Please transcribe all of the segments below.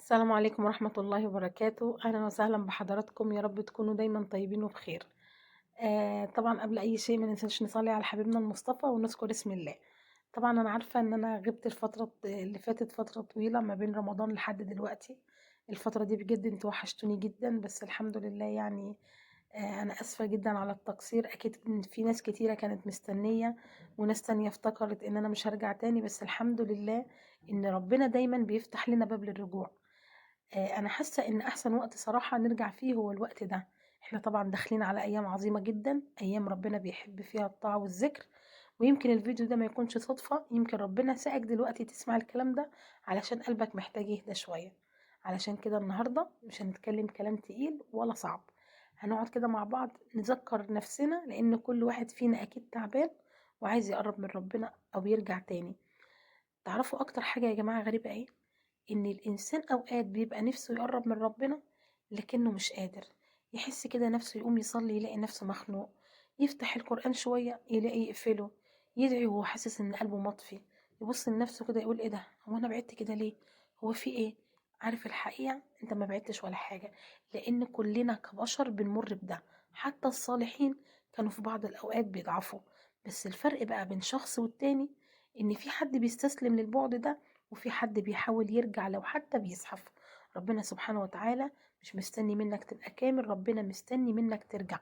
السلام عليكم ورحمة الله وبركاته، أهلا وسهلا بحضراتكم، يا رب تكونوا دايما طيبين وبخير. طبعا قبل أي شيء ما ننساش نصلي على حبيبنا المصطفى ونذكر اسم الله. طبعا أنا عارفة إن أنا غبت الفترة اللي فاتت فترة طويلة ما بين رمضان لحد دلوقتي. الفترة دي بجد انتوا وحشتوني جدا، بس الحمد لله يعني. أنا آسفة جدا على التقصير، أكيد إن في ناس كتيرة كانت مستنية وناس تانية افتكرت إن أنا مش هرجع تاني، بس الحمد لله إن ربنا دايما بيفتح لنا باب للرجوع. أنا حاسة إن أحسن وقت صراحة نرجع فيه هو الوقت ده. إحنا طبعًا داخلين على أيام عظيمة جدًا، أيام ربنا بيحب فيها الطاعة والذكر، ويمكن الفيديو ده ما يكونش صدفة، يمكن ربنا ساقك دلوقتي تسمع الكلام ده علشان قلبك محتاج يهدى شوية. علشان كده النهارده مش هنتكلم كلام تقيل ولا صعب، هنقعد كده مع بعض نذكّر نفسنا، لإن كل واحد فينا أكيد تعبان وعايز يقرّب من ربنا أو يرجع تاني. تعرفوا أكتر حاجة يا جماعة غريبة إيه؟ إن الإنسان أوقات بيبقى نِفْسه يقرّب من ربنا لكنّه مش قادر، يحس كده نَفْسه يقوم يصلّي يلاقي نَفْسه مخنوق، يفتح القرآن شوية يلاقي يقفله، يدعي وهو حاسس إن قلبه مطفي، يبُص لنَفْسه كده يقول إيه ده، هو أنا بعدت كده ليه، هو في إيه؟ عارف الحقيقة أنت ما بعدتش ولا حاجة، لإن كُلّنا كبشر بنمُر بده، حتى الصالحين كانوا في بعض الأوقات بيضعفوا، بس الفرق بقى بين شخص والتاني إن في حد بيستسلم للبُعد ده وفي حد بيحاول يرجع لو حتى بيزحف. ربنا سبحانه وتعالى مش مستني منك تبقى كامل، ربنا مستني منك ترجع.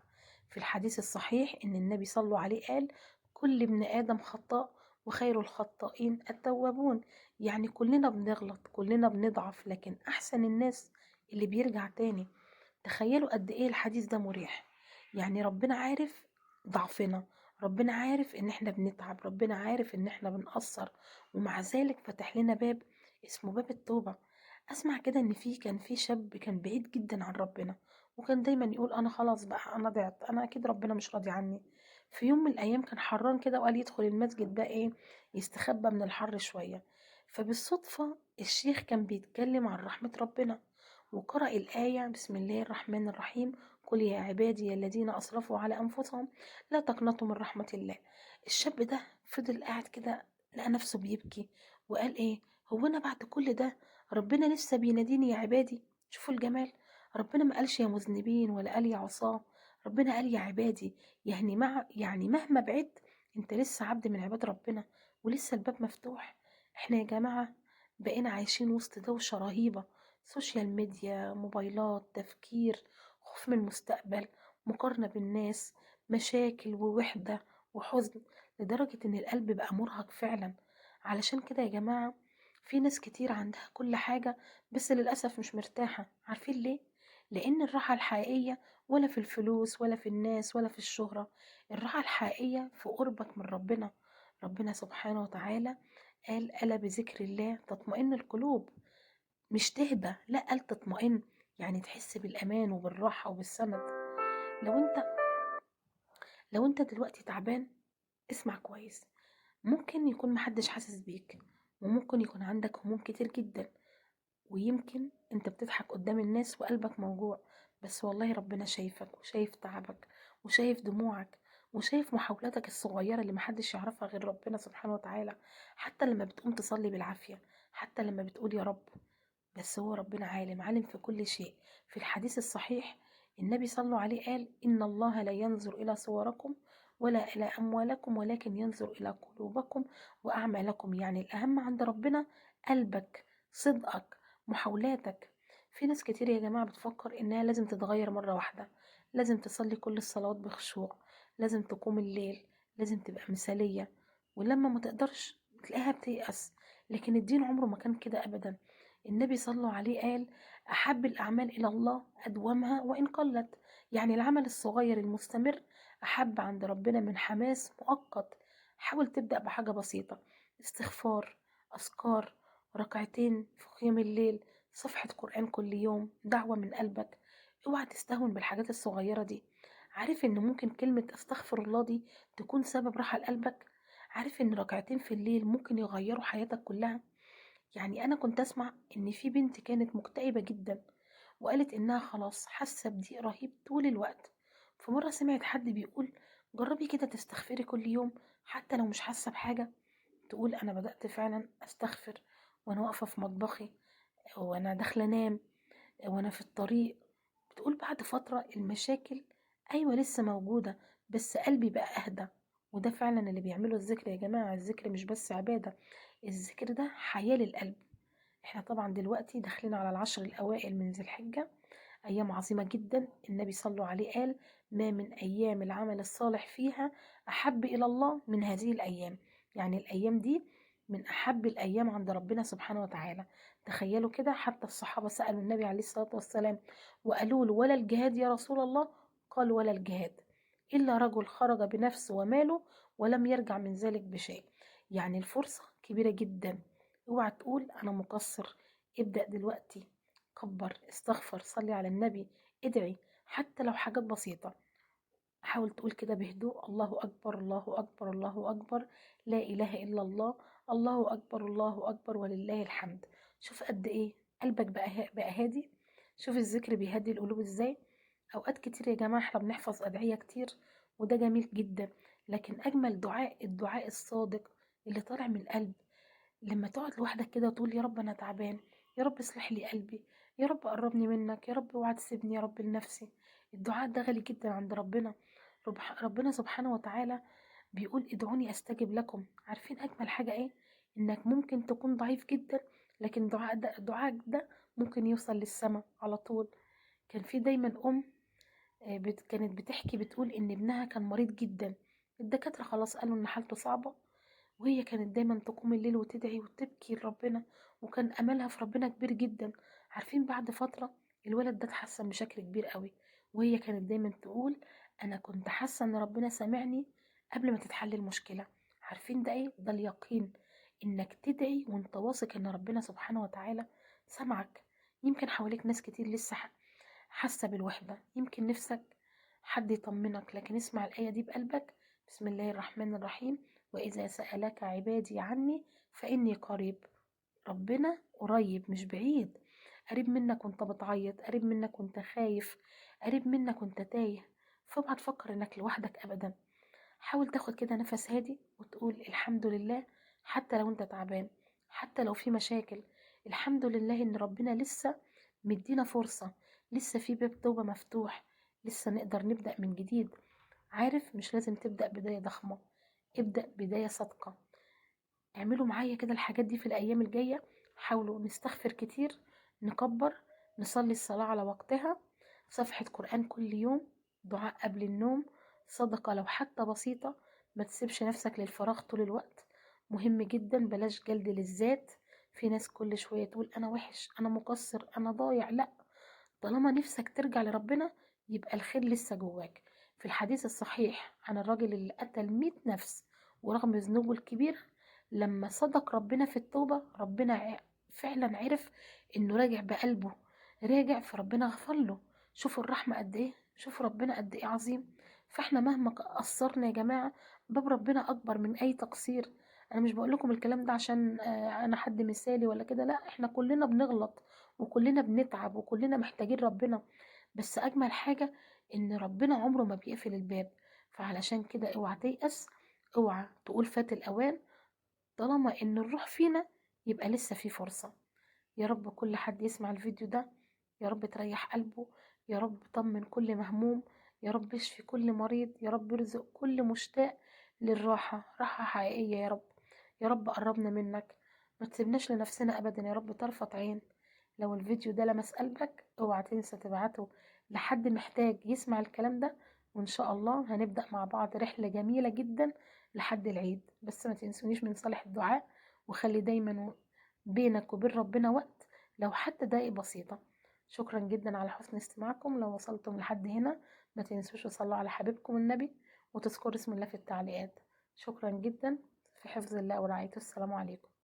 في الحديث الصحيح ان النبي صلى عليه قال: كل ابن ادم خطاء وخير الخطائين التوابون. يعني كلنا بنغلط، كلنا بنضعف، لكن احسن الناس اللي بيرجع تاني. تخيلوا قد ايه الحديث ده مريح. يعني ربنا عارف ضعفنا، ربنا عارف ان احنا بنتعب، ربنا عارف ان احنا بنقصر، ومع ذلك فتح لنا باب اسمه باب التوبة. اسمع كده ان كان في شاب كان بعيد جدا عن ربنا، وكان دايما يقول انا خلاص بقى، انا ضعت، انا اكيد ربنا مش راضي عني. في يوم من الايام كان حران كده وقال يدخل المسجد بقى ايه، يستخبى من الحر شوية. فبالصدفة الشيخ كان بيتكلم عن رحمة ربنا، وقرأ الآية: بسم الله الرحمن الرحيم، قل يا عبادي الذين أسرفوا على أنفسهم لا تقنطوا من رحمة الله. الشاب ده فضل قاعد كده، لقى نفسه بيبكي وقال ايه، هو انا بعد كل ده ربنا لسه بيناديني يا عبادي؟ شوفوا الجمال، ربنا ما قالش يا مذنبين ولا قال يا عصاه، ربنا قال يا عبادي. يعني مهما بعدت انت لسه عبد من عباد ربنا، ولسه الباب مفتوح. احنا يا جماعة بقينا عايشين وسط دوشة رهيبة، سوشيال ميديا، موبايلات، تفكير، خوف من المستقبل، مقارنة بالناس، مشاكل ووحدة وحزن، لدرجة إن القلب بقى مرهق فعلا. علشان كده يا جماعة في ناس كتير عندها كل حاجة بس للأسف مش مرتاحة. عارفين ليه؟ لأن الراحة الحقيقية ولا في الفلوس ولا في الناس ولا في الشهرة، الراحة الحقيقية في قربك من ربنا. ربنا سبحانه وتعالى قال: ألا بذكر الله تطمئن القلوب. مش تهدى، لأ، قال تطمئن، يعني تحس بالأمان وبالراحة وبالسند. لو انت لو انت دلوقتي تعبان، اسمع كويس. ممكن يكون محدش حاسس بيك، وممكن يكون عندك هموم كتير جدا، ويمكن انت بتضحك قدام الناس وقلبك موجوع، بس والله ربنا شايفك وشايف تعبك وشايف دموعك وشايف محاولاتك الصغيرة اللي محدش يعرفها غير ربنا سبحانه وتعالى. حتى لما بتقوم تصلي بالعافية، حتى لما بتقول يا رب، بس هو ربنا عالم، عالم في كل شيء. في الحديث الصحيح النبي صلى عليه قال: إن الله لا ينظر إلى صوركم ولا إلى أموالكم ولكن ينظر إلى قلوبكم وأعمالكم. يعني الأهم عند ربنا قلبك، صدقك، محاولاتك. في ناس كتير يا جماعة بتفكر إنها لازم تتغير مرة واحدة، لازم تصلي كل الصلوات بخشوع، لازم تقوم الليل، لازم تبقى مثالية، ولما ما تقدرش تلاقيها بتيأس. لكن الدين عمره ما كان كده أبدا. النبي صلى عليه قال: أحب الأعمال إلى الله أدومها وإن قلت. يعني العمل الصغير المستمر أحب عند ربنا من حماس مؤقت. حاول تبدأ بحاجة بسيطة: استغفار، أذكار، ركعتين في قيام الليل، صفحة قرآن كل يوم، دعوة من قلبك. اوعى تستهون بالحاجات الصغيرة دي. عارف ان ممكن كلمة استغفر الله دي تكون سبب راحة لقلبك؟ عارف ان ركعتين في الليل ممكن يغيروا حياتك كلها؟ يعني أنا كنت أسمع إن في بنت كانت مكتئبة جدا، وقالت إنها خلاص حاسة بضيق رهيب طول الوقت. فمرة سمعت حد بيقول: جربي كده تستغفري كل يوم حتى لو مش حاسة بحاجة. تقول: أنا بدأت فعلا أستغفر وأنا واقفة في مطبخي، وأنا داخلة أنام، وأنا في الطريق. بتقول بعد فترة المشاكل أيوة لسه موجودة، بس قلبي بقى أهدى. وده فعلا اللي بيعمله الذكر يا جماعة. الذكر مش بس عبادة، الذكر ده حياة للقلب. احنا طبعا دلوقتي داخلين على العشر الأوائل من ذي الحجة، أيام عظيمة جدا. النبي صلى عليه قال: ما من أيام العمل الصالح فيها أحب إلى الله من هذه الأيام. يعني الأيام دي من أحب الأيام عند ربنا سبحانه وتعالى. تخيلوا كده، حتى الصحابة سألوا النبي عليه الصلاة والسلام وقالوا له: ولا الجهاد يا رسول الله؟ قال: ولا الجهاد إلا رجل خرج بنفسه وماله ولم يرجع من ذلك بشيء. يعني الفرصة كبيرة جدا. اوعى تقول أنا مقصر. ابدأ دلوقتي، كبر، استغفر، صلي على النبي، ادعي، حتى لو حاجات بسيطة. حاول تقول كده بهدوء: الله أكبر، الله أكبر، الله أكبر، لا إله إلا الله، الله أكبر، الله أكبر، ولله الحمد. شوف قد إيه قلبك بقى هادي. شوف الذكر بيهدي القلوب إزاي. أوقات كتير يا جماعة احنا بنحفظ أدعية كتير، وده جميل جدا، لكن أجمل دعاء الدعاء الصادق اللي طالع من القلب. لما تقعد لوحدك كده وتقول: يا رب انا تعبان، يا رب اصلح لي قلبي، يا رب قربني منك، يا رب اوعى تسيبني يا رب لنفسي. الدعاء ده غالي جدا عند ربنا. ربنا سبحانه وتعالى بيقول: ادعوني استجب لكم. عارفين اجمل حاجة ايه؟ انك ممكن تكون ضعيف جدا، لكن دعائك ده ممكن يوصل للسماء على طول. كان في دايما كانت بتحكي بتقول ان ابنها كان مريض جدا. الدكاترة خلاص قالوا ان حالته صعبة، وهي كانت دايما تقوم الليل وتدعي وتبكي لربنا، وكان املها في ربنا كبير جدا. عارفين بعد فترة الولد ده اتحسن بشكل كبير قوي، وهي كانت دايما تقول: انا كنت حاسة ان ربنا سامعني قبل ما تتحل المشكلة. عارفين ده ايه؟ ده اليقين، انك تدعي وانت واثق ان ربنا سبحانه وتعالى سمعك. يمكن حواليك ناس كتير لسه حاسة بالوحدة، يمكن نفسك حد يطمنك، لكن اسمع الآية دي بقلبك: بسم الله الرحمن الرحيم، وإذا سألك عبادي عني فإني قريب. ربنا قريب مش بعيد، قريب منك وانت بتعيط، قريب منك وانت خايف، قريب منك وانت تايه. فاوعى تفكر انك لوحدك ابدا. حاول تاخد كده نفس هادي وتقول: الحمد لله. حتى لو انت تعبان، حتى لو في مشاكل، الحمد لله ان ربنا لسه مدينا فرصة، لسه في باب توبة مفتوح، لسه نقدر نبدأ من جديد. عارف، مش لازم تبدأ بداية ضخمة، ابدأ بداية صادقة. اعملوا معايا كده الحاجات دي في الأيام الجاية. حاولوا نستغفر كتير، نكبر، نصلي الصلاة على وقتها، صفحة قرآن كل يوم، دعاء قبل النوم، صدقة لو حتى بسيطة. ما تسيبش نفسك للفراغ طول الوقت، مهم جدا. بلاش جلد للذات. في ناس كل شوية تقول: أنا وحش، أنا مقصر، أنا ضايع. لأ، طالما نفسك ترجع لربنا يبقى الخير لسه جواك. في الحديث الصحيح عن الراجل اللي قتل 100 نفس ورغم ذنوبه الكبيرة، لما صدق ربنا في التوبة، ربنا فعلا عرف انه راجع بقلبه، راجع، فربنا غفر له. شوفوا الرحمة قد ايه، شوفوا ربنا قد ايه عظيم. فاحنا مهما قصرنا يا جماعة، باب ربنا اكبر من اي تقصير. انا مش بقول لكم الكلام ده عشان انا حد مثالي ولا كده، لا، احنا كلنا بنغلط وكلنا بنتعب وكلنا محتاجين ربنا. بس اجمل حاجة ان ربنا عمره ما بيقفل الباب. فعلشان كده اوعى تيأس، اوعى تقول فات الاوان. طالما ان الروح فينا يبقى لسه في فرصة. يا رب كل حد يسمع الفيديو ده، يا رب تريح قلبه، يا رب طمن كل مهموم، يا رب اشفي كل مريض، يا رب ارزق كل مشتاق للراحة، راحة حقيقية يا رب. يا رب قربنا منك، ما تسيبناش لنفسنا ابدا يا رب طرفة عين. لو الفيديو ده لمس قلبك اوعى تنسى تبعته لحد محتاج يسمع الكلام ده. وان شاء الله هنبدأ مع بعض رحلة جميلة جدا لحد العيد. بس ما تنسونيش من صالح الدعاء، وخلي دايما بينك وبين ربنا وقت، لو حتى دقايق بسيطة. شكرا جدا على حسن استماعكم. لو وصلتم لحد هنا ما تنسوش تصلوا على حبيبكم النبي وتذكروا اسم الله في التعليقات. شكرا جدا، في حفظ الله ورعايته. السلام عليكم.